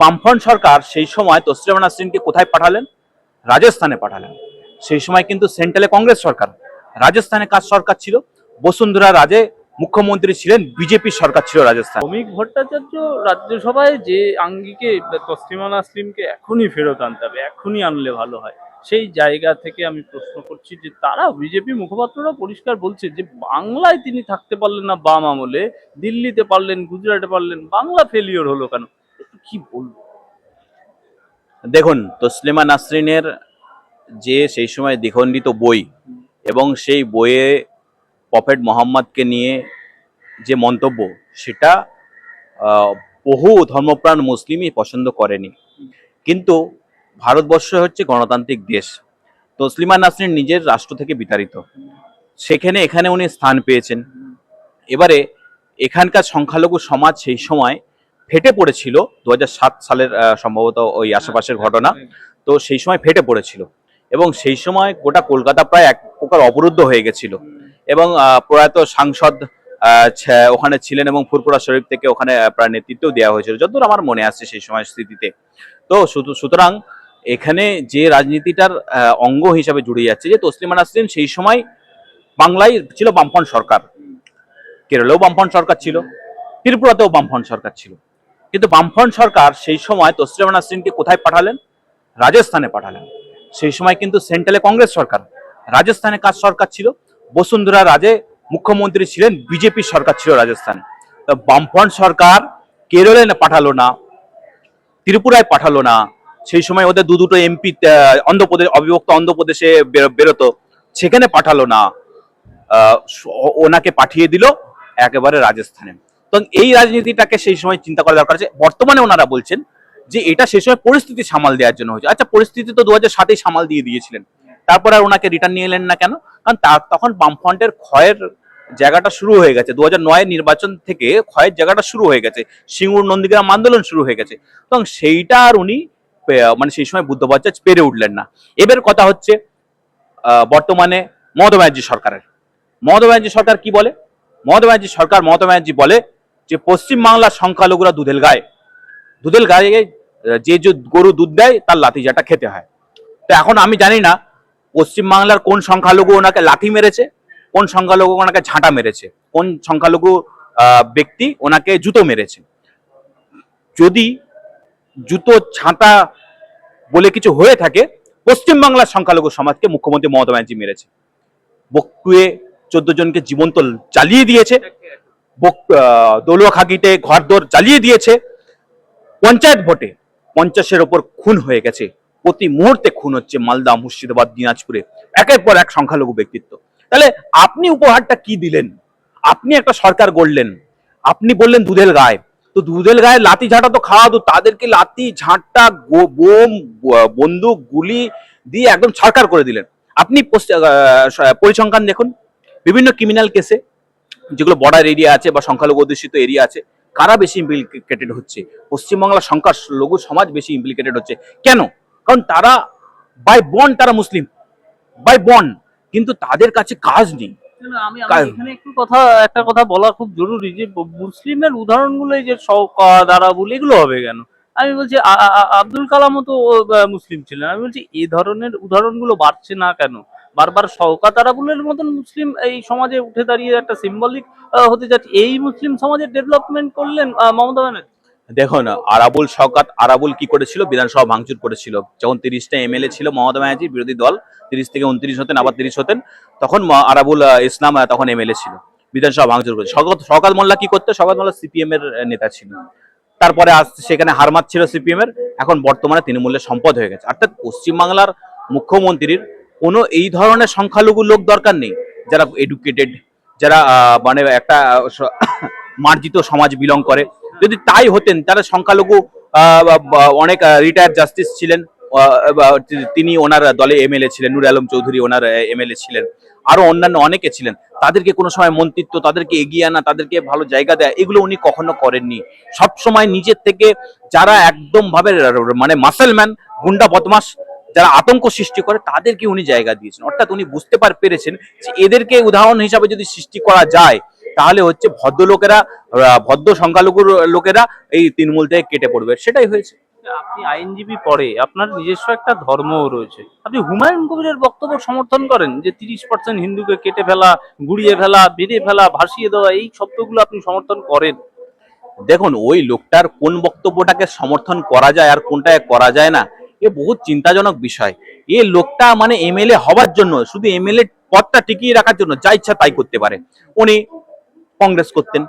বামফ্রন্ট সরকার সেই সময় তসলিমা নাসরিনকে কোথায় পাঠালেন? রাজস্থানে পাঠালেন। সেই সময় কিন্তু সেন্ট্রালে কংগ্রেস সরকার, রাজস্থানে কার সরকার ছিল? বসুন্ধরা রাজে মুখ্যমন্ত্রী ছিলেন, বিজেপি সরকার ছিল রাজস্থান। শ্রমিক ভট্টাচার্য রাজ্যসভায় যে আঙ্গিকে তসলিমা নাসরিনকে এখনই ফেরত আনতে হবে, এখনই আনলে ভালো হয়, সেই জায়গা থেকে আমি প্রশ্ন করছি যে তারা বিজেপি মুখপাত্ররা পরিষ্কার বলছে যে বাংলায় তিনি থাকতে পারলেন না বাম আমলে, দিল্লিতে পারলেন, গুজরাটে পারলেন, বাংলা ফেলিওর হলো কেন? একটু কি বলবো? দেখুন, তসলিমা নাসরিনের যে সেই সময় দ্বিখণ্ডিত বই এবং সেই বইয়ে প্রফেট মোহাম্মদকে নিয়ে যে মন্তব্য, সেটা বহু ধর্মপ্রাণ মুসলিমই পছন্দ করেনি। কিন্তু ভারতবর্ষ হচ্ছে গণতান্ত্রিক দেশ। তসলিমা নাসরিন নিজের রাষ্ট্র থেকে বিতাড়িত, এখানে উনি স্থান পেয়েছেন। এবারে এখানকার সংখ্যালঘু সমাজ সেই সময় ফেটে পড়েছিল, 2007 সালের সম্ভবত ওই আশেপাশের ঘটনা। তো সেই সময় ফেটে পড়েছিল এবং সেই সময় গোটা কলকাতা প্রায় এক প্রকার অবরুদ্ধ হয়ে গেছিল এবং প্রয়াত সাংসদ ওখানে ছিলেন এবং ফুরফুরা শরীফ থেকে ওখানে প্রায় নেতৃত্ব দেওয়া হয়েছিল, যতদূর আমার মনে আসছে সেই সময় স্মৃতিতে। তো সুতরাং এখানে যে রাজনীতিটার অঙ্গ হিসাবে জুড়ে যাচ্ছে যে তসলিমা নাসরিন সেই সময় বাংলায় ছিল বামফ্রন্ট সরকার, কেরলেও বামফ্রন্ট সরকার ছিল, ত্রিপুরাতেও বামফ্রন্ট সরকার ছিল। কিন্তু বামফ্রন্ট সরকার সেই সময় তসলিমা নাসরিনকে কোথায় পাঠালেন? রাজস্থানে পাঠালেন। সেই সময় কিন্তু সেন্ট্রালে কংগ্রেস সরকার, রাজস্থানে কার সরকার ছিল? বসুন্ধরা রাজে মুখ্যমন্ত্রী ছিলেন, বিজেপি সরকার ছিল রাজস্থানে। তো বামফ্রন্ট সরকার কেরলে পাঠালো না, ত্রিপুরায় পাঠালো না। সেই সময় ওদের দুটো এমপি অন্ধ্রপ্রদেশ, অবিভক্ত অন্ধ্রপ্রদেশে বেরোতো, সেখানে পাঠালো না। ওনাকে পাঠিয়ে দিল একেবারে রাজস্থানে। তো এই রাজনীতিটাকে সেই সময় চিন্তা করা দরকার আছে। বর্তমানে ওনারা বলছেন যে এটা সেই সময় পরিস্থিতি সামাল দেওয়ার জন্য হয়েছে। আচ্ছা, পরিস্থিতি তো 2007-এ সামাল দিয়ে দিয়েছিলেন, তারপর আর ওনাকে রিটার্ন নিয়ে এলেন না কেন? কারণ তখন বামফ্রন্টের ক্ষয়ের জায়গাটা শুরু হয়ে গেছে। 2009-এর নির্বাচন থেকে ক্ষয়ের জায়গাটা শুরু হয়ে গেছে, সিঙ্গুর নন্দীগ্রাম আন্দোলন শুরু হয়ে গেছে। এবং সেইটা আর উনি মানে সেই সময় বুদ্ধভট্টাচার্য পেরে উঠলেন না। এবার কথা হচ্ছে বর্তমানে মমতা ব্যানার্জি সরকারের। মমতা ব্যানার্জি সরকার কি বলে? মমতা ব্যানার্জি বলে যে পশ্চিমবাংলার সংখ্যালঘুরা দুধেল গায়ে, যে গরু দুধ দেয় তার লাঠি জাটা খেতে হয়। তো এখন আমি জানি না পশ্চিমবাংলার কোন সংখ্যালঘু ওনাকে লাঠি মেরেছে, কোন সংখ্যালঘু ওনাকে ঝাঁটা মেরেছে, কোন সংখ্যালঘু ব্যক্তি ওনাকে জুতো মেরেছে। যদি জুতো ঝাঁটা বলে কিছু হয়ে থাকে, পশ্চিমবাংলার সংখ্যালঘু সমাজকে মুখ্যমন্ত্রী মমতা ব্যানার্জি মেরেছে। বকটুয়ে 14 জনকে জীবন্ত জ্বালিয়ে দিয়েছে, দলুয়াখাগিতে ঘরদোর জ্বালিয়ে দিয়েছে। পঞ্চায়েত ভোটে 50-এর ওপর খুন হয়ে গেছে, প্রতি মুহূর্তে খুন হচ্ছে মালদা, মুর্শিদাবাদ, দিনাজপুরে, একের পর এক সংখ্যালঘু ব্যক্তিত্ব। তাহলে আপনি উপহারটা কি দিলেন? আপনি একটা সরকার গড়লেন, আপনি বললেন দুধেল গায়ে, তো দুধেল গায়ে লাঠি ঝাঁটা তো খাওয়া দূর, তাদেরকে লাঠি ঝাঁটা বোম বন্দুক গুলি দিয়ে একদম সরকার করে দিলেন। আপনি পরিসংখ্যান দেখুন, বিভিন্ন ক্রিমিনাল কেসে যেগুলো বর্ডার এরিয়া আছে বা সংখ্যালঘু অধ্যুষিত এরিয়া আছে, কারা বেশি ইমপ্লিকেটেড হচ্ছে? পশ্চিমবাংলার সংখ্যালঘু সমাজ বেশি ইমপ্লিকেটেড হচ্ছে। কেন? কারণ তারা বাই বন্ড, তারা মুসলিম বাই বন্ড, কিন্তু তাদের কাছে কাজ নেই। আমি এখানে একটা কথা বলা খুব জরুরি যে মুসলিমের উদাহরণগুলো, এই যে শওকত, আরাবুল, এগুলো হবে কেন? আমি বলছি আব্দুল কালামও তো মুসলিম ছিলেন। আমি বলছি এই ধরনের উদাহরণগুলো বাড়ছে না কেন? বারবার শওকত, আরাবুলের মতন মুসলিম এই সমাজে উঠে দাঁড়িয়ে একটা সিম্বলিক হতে যাচ্ছে। এই মুসলিম সমাজের ডেভেলপমেন্ট করলেন মমতা ব্যানার্জি। দেখুন, আরাবুল কি করেছিল? বিধানসভা ভাঙচুর করেছিল। যখন 30টা এমএলএ ছিল মমতা ব্যানার্জির বিরোধী দল, 30 থেকে 29 হতেন, আবার 30 হতেন, তখন আরাবুল ইসলাম তখন এমএলএ ছিল, বিধানসভা ভাঙচুর করেছে। শওকত মোল্লা কি করতো? শওকত মোল্লা সিপিএম এর নেতা ছিল, তারপরে সেখানে হার মারছিল সিপিএম এর, এখন বর্তমানে তৃণমূলের সম্পদ হয়ে গেছে। অর্থাৎ পশ্চিমবাংলার মুখ্যমন্ত্রীর কোনো এই ধরনের সংখ্যালঘু লোক দরকার নেই, যারা এডুকেটেড, যারা মানে একটা মার্জিত সমাজ বিলং করে। যদি তাই হতেন, তারা সংখ্যালঘু অনেক রিটায়ার্ড জাস্টিস ছিলেন, তিনি ওনার দলে এমএলএ ছিলেন, নুর আলম চৌধুরী ওনার এমএলএ ছিলেন, আরো অন্যান্য অনেকে ছিলেন। তাদেরকে কোনো সময় মন্ত্রিত্ব, তাদেরকে এগিয়ে আনা, তাদেরকে ভালো জায়গা দেয়, এগুলো উনি কখনো করেননি। সব সময় নিজের থেকে যারা একদম ভাবে মানে মাসেলম্যান, গুন্ডা বদমাস, যারা আতঙ্ক সৃষ্টি করে, তাদেরকে উনি জায়গা দিয়েছেন। অর্থাৎ উনি বুঝতে পেরেছেন যে এদেরকে উদাহরণ হিসাবে যদি সৃষ্টি করা যায়, তাহলে হচ্ছে ভদ্র লোকেরা, ভদ্র সংখ্যালঘু লোকেরা এই তৃণমূল থেকে কেটে পড়বে। সেটাই হয়েছে। আপনি আইনজীবী পড়ে, আপনার নিজস্ব একটা ধর্মও রয়েছে, আপনি হুমায়ুন কবিরের বক্তব্য সমর্থন করেন যে 30% হিন্দুকে কেটে ফেলা, গুড়িয়ে ফেলা, বেঁধে ফেলা, ভাসিয়ে দেওয়া, এই শব্দগুলো আপনি সমর্থন করেন? দেখুন, ওই লোকটার কোন বক্তব্যটাকে সমর্থন করা যায় আর কোনটাকে করা যায় না, এ বহুত চিন্তাজনক বিষয়। এ লোকটা মানে এমএলএ হওয়ার জন্য, শুধু এমএলএ পদটা টিকিয়ে রাখার জন্য যা ইচ্ছা তাই করতে পারে। উনি কংগ্রেস করতেন,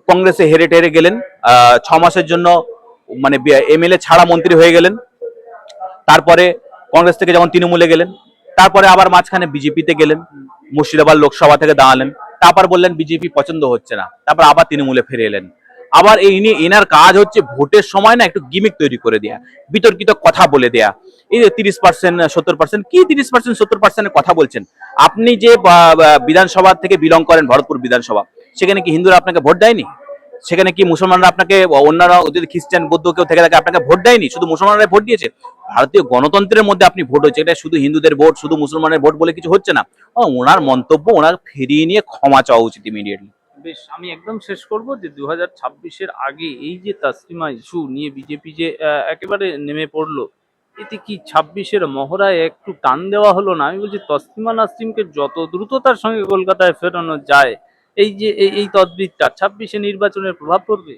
কংগ্রেসে হেরে টেরে গেলেন, 6 মাসের জন্য মানে এমএলএ ছাড়া মন্ত্রী হয়ে গেলেন। তারপরে কংগ্রেস থেকে যখন তৃণমূলে গেলেন, তারপরে আবার মাঝখানে বিজেপিতে গেলেন, মুর্শিদাবাদ লোকসভা থেকে দাঁড়ালেন, তারপর বললেন বিজেপি পছন্দ হচ্ছে না, তারপর আবার তৃণমূলে ফিরে এলেন। আবার এই নিয়ে এনার কাজ হচ্ছে ভোটের সময় না একটু গিমিক তৈরি করে দেয়া, বিতর্কিত কথা বলে দেয়া। এই যে 30% 70%, কি 30% 70%-এর কথা বলছেন? আপনি যে বিধানসভা থেকে বিলং করেন, ভরতপুর বিধানসভা, সেখানে কি হিন্দুরা আপনাকে ভোট দেয়নি? সেখানে কি মুসলমানরা আপনাকে, অন্যরা যদি খ্রিস্টান বৌদ্ধ কেউ থেকে থাকে আপনাকে ভোট দেয়নি? শুধু মুসলমানরাই ভোট দিয়েছে? ভারতীয় গণতন্ত্রের মধ্যে আপনি ভোট হচ্ছে, এটা শুধু হিন্দুদের ভোট, শুধু মুসলমানের ভোট বলে কিছু হচ্ছে না। ওনার মন্তব্য ওনার ফিরিয়ে নিয়ে ক্ষমা চাওয়া উচিত ইমিডিয়েটলি। বেশ, আমি একদম শেষ করব যে 2026-এর আগে এই যে তাসলিমা ইস্যু নিয়ে বিজেপি যে একেবারে নেমে পড়লো, এতে কি 26-এর মহড়ায় একটু টান দেওয়া হলো না? আমি বলছি তসলিমা নাসরিনকে যত দ্রুততার সঙ্গে কলকাতায় ফেরানো যায়, এই যে এই তদবিরটা 26-এ নির্বাচনের প্রভাব পড়বে?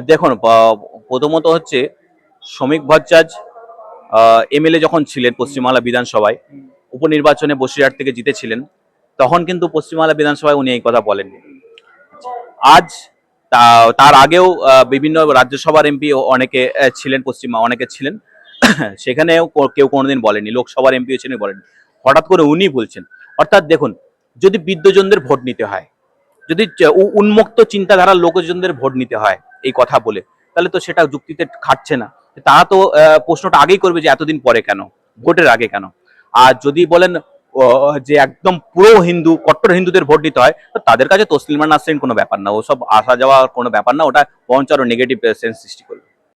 দেখুন, প্রথমত হচ্ছে শ্রমিক ভট্টাচার্য এমএলএ যখন ছিলেন পশ্চিমবাংলা বিধানসভায়, উপনির্বাচনে বসিরহাট থেকে জিতেছিলেন, তখন কিন্তু পশ্চিমবাংলা বিধানসভায় উনি এই কথা বলেননি। আজ তার আগেও বিভিন্ন রাজ্যসভার এমপি অনেকে ছিলেন, অনেকে ছিলেন, সেখানেও কেউ কোনোদিন বলেনি, লোকসভার এমপিও ছিলেন, বলেনি। হঠাৎ করে উনি বলছেন। অর্থাৎ দেখুন, যদি বিদ্বজনদের ভোট নিতে হয়, যদি উন্মুক্ত চিন্তাধারার লোকজনদের ভোট নিতে হয় এই কথা বলে, তাহলে তো সেটা যুক্তিতে খাটছে না। তারা তো প্রশ্নটা আগেই করবে যে এতদিন পরে কেন, ভোটের আগে কেন। আর যদি বলেন যে একদম পুরো হিন্দু, কট্টর হিন্দুদের ভোট দিতে হয়, তো তাদের কাছে তসলিমা নাসরিন কোনো ব্যাপার না, ওসব আসা যাওয়া কোনো ব্যাপার না, ওটা বরঞ্চ আরো নেগেটিভ সেন্স সৃষ্টি করবে।